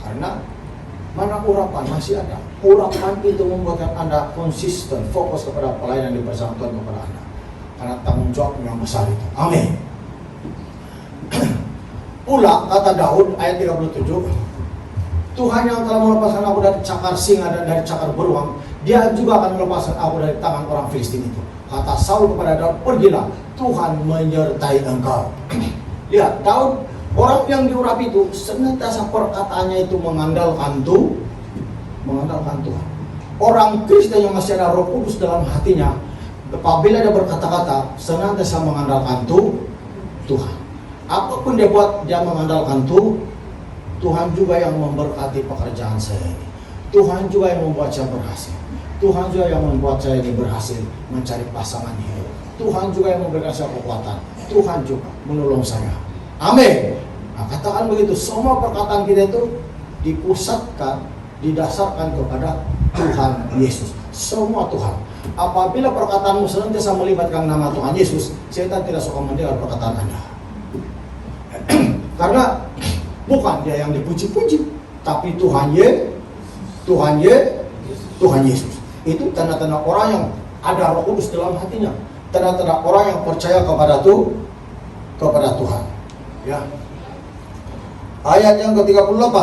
Karena mana urapan masih ada. Urapan itu membuatkan Anda konsisten, fokus kepada pelayanan di bersama Tuhan kepada Anda. Karena tanggung jawab yang besar itu. Amin. Pula kata Daud ayat 37, Tuhan yang telah melepaskan aku dari cakar singa dan dari cakar beruang, Dia juga akan melepaskan aku dari tangan orang Filistin itu. Kata Saul kepada Daud, pergilah, Tuhan menyertai engkau. Lihat, Daud, orang yang diurapi itu senantiasa perkataannya itu mengandalkan Tuhan. Orang Kristen yang masih ada Roh Kudus dalam hatinya, apabila dia berkata-kata senantiasa mengandalkan Tuhan. Apapun dia buat, dia mengandalkan Tuhan juga yang memberkati pekerjaan saya ini. Tuhan juga yang membuat saya berhasil. Tuhan juga yang membuat saya ini berhasil mencari pasangan hidup. Tuhan juga yang memberikan saya kekuatan. Tuhan juga menolong saya. Amin. Nah, katakan begitu, semua perkataan kita itu dipusatkan, didasarkan kepada Tuhan Yesus. Semua Tuhan. Apabila perkataanmu senantiasa melibatkan nama Tuhan Yesus, setan tidak suka mendengar perkataan Anda. Karena bukan dia yang dipuji-puji, tapi Tuhan Yesus. Itu tanda-tanda orang yang ada Roh Kudus dalam hatinya. Tanda-tanda orang yang percaya kepada Tuhan. Ya. Ayat yang ke-38.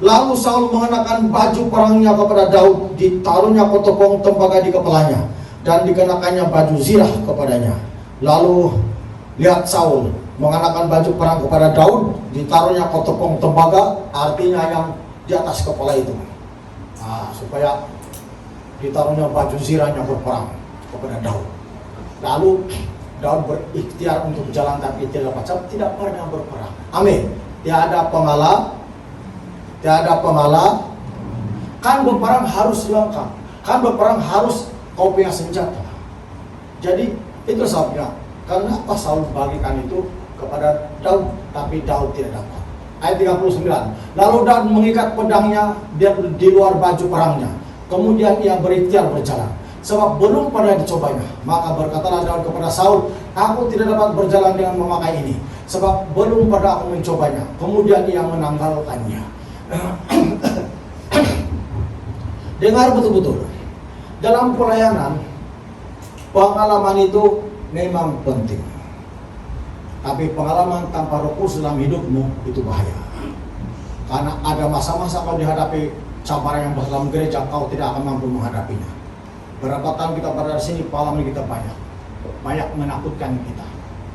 Lalu Saul mengenakan baju perangnya kepada Daud, ditaruhnya kotopong tembaga di kepalanya, dan dikenakannya baju zirah kepadanya. Lalu lihat Saul mengenakan baju perang kepada Daud, ditaruhnya kotopong tembaga, artinya yang di atas kepala itu. Nah, supaya ditaruhnya baju zirahnya berperang kepada Daud. Lalu Daud berikhtiar untuk berjalan, tapi tidak pernah berperang. Amin. Tiada pengalah. Kan berperang harus lengkap. Kan berperang harus kau punya senjata. Jadi itu sebabnya. Kenapa Saul bagikan itu kepada Daud, tapi Daud tidak dapat. Ayat 39. Lalu Daud mengikat pedangnya di luar baju perangnya. Kemudian ia berikhtiar berjalan, sebab belum pernah dicobanya. Maka berkatalah Daud kepada Saul, aku tidak dapat berjalan dengan memakai ini, sebab belum pernah aku mencobanya. Kemudian ia menanggalkannya. Dengar betul-betul. Dalam pelayanan, pengalaman itu memang penting. Tapi pengalaman tanpa Roh Kudus dalam hidupmu itu bahaya. Karena ada masa-masa kau dihadapi cabaran yang besar dalam gereja, kau tidak akan mampu menghadapinya. Berapa tahun kita berada di sini, pengalaman kita banyak menakutkan kita.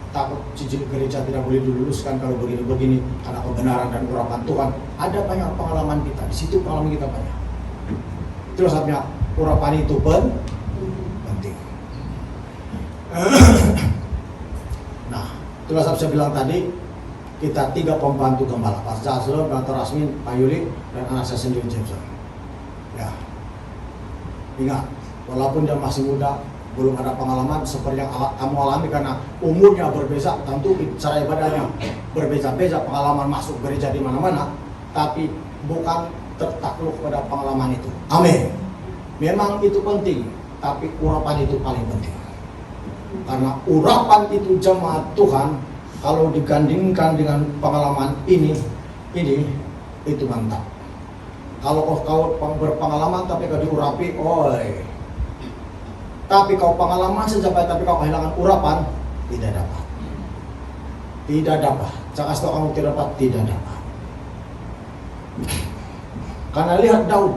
Takut cicil gereja tidak boleh diluluskan kalau begini-begini karena kebenaran dan urapan Tuhan. Ada banyak pengalaman kita, di situ pengalaman kita banyak. Terus sebabnya urapan itu penting. Nah, itulah saya bilang tadi, kita 3 pembantu gembala, Pak Jaslo, Dr. Rasmin, Pak Yuli, dan anak saya sendiri Jameson. Ya, ingat, walaupun dia masih muda, belum ada pengalaman seperti yang kamu alami karena umurnya berbeda, tentu cara ibadahnya berbeda-beda, pengalaman masuk gereja di mana-mana, tapi bukan tertakluk pada pengalaman itu. Amin. Memang itu penting, tapi urapan itu paling penting. Karena urapan itu jemaat Tuhan, kalau digandingkan dengan pengalaman ini itu mantap. Kalau kau berpengalaman tapi kau diurapi, oi. Tapi kau pengalaman saja, tapi kau kehilangan urapan, tidak dapat. Tidak dapat. Jangan tahu kamu tidak dapat, tidak dapat. Karena lihat Daud.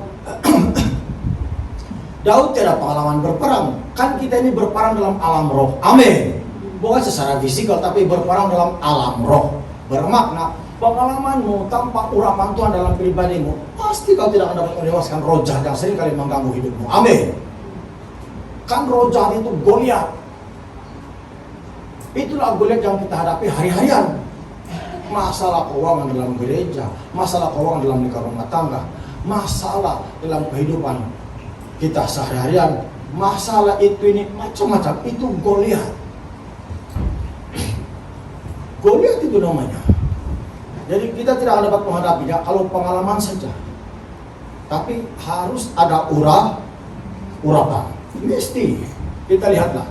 Daud tidak pengalaman berperang. Kan kita ini berperang dalam alam roh. Amin. Bukan secara fisikal, tapi berperang dalam alam roh. Bermakna pengalamanmu tanpa urapan Tuhan dalam pribadimu, pasti kau tidak akan dapat melewaskan roh jahat yang sering kali mengganggu hidupmu. Amin. Kan roh jahat itu Goliat. Itulah Goliat yang kita hadapi hari-harian. Masalah keuangan dalam gereja, masalah keuangan dalam lingkungan rumah tangga, masalah dalam kehidupan kita sehari-harian, masalah itu ini macam-macam, itu Goliat. Goliat itu namanya. Jadi kita tidak akan dapat menghadapinya kalau pengalaman saja. Tapi harus ada urapan. Mesti. Kita lihatlah.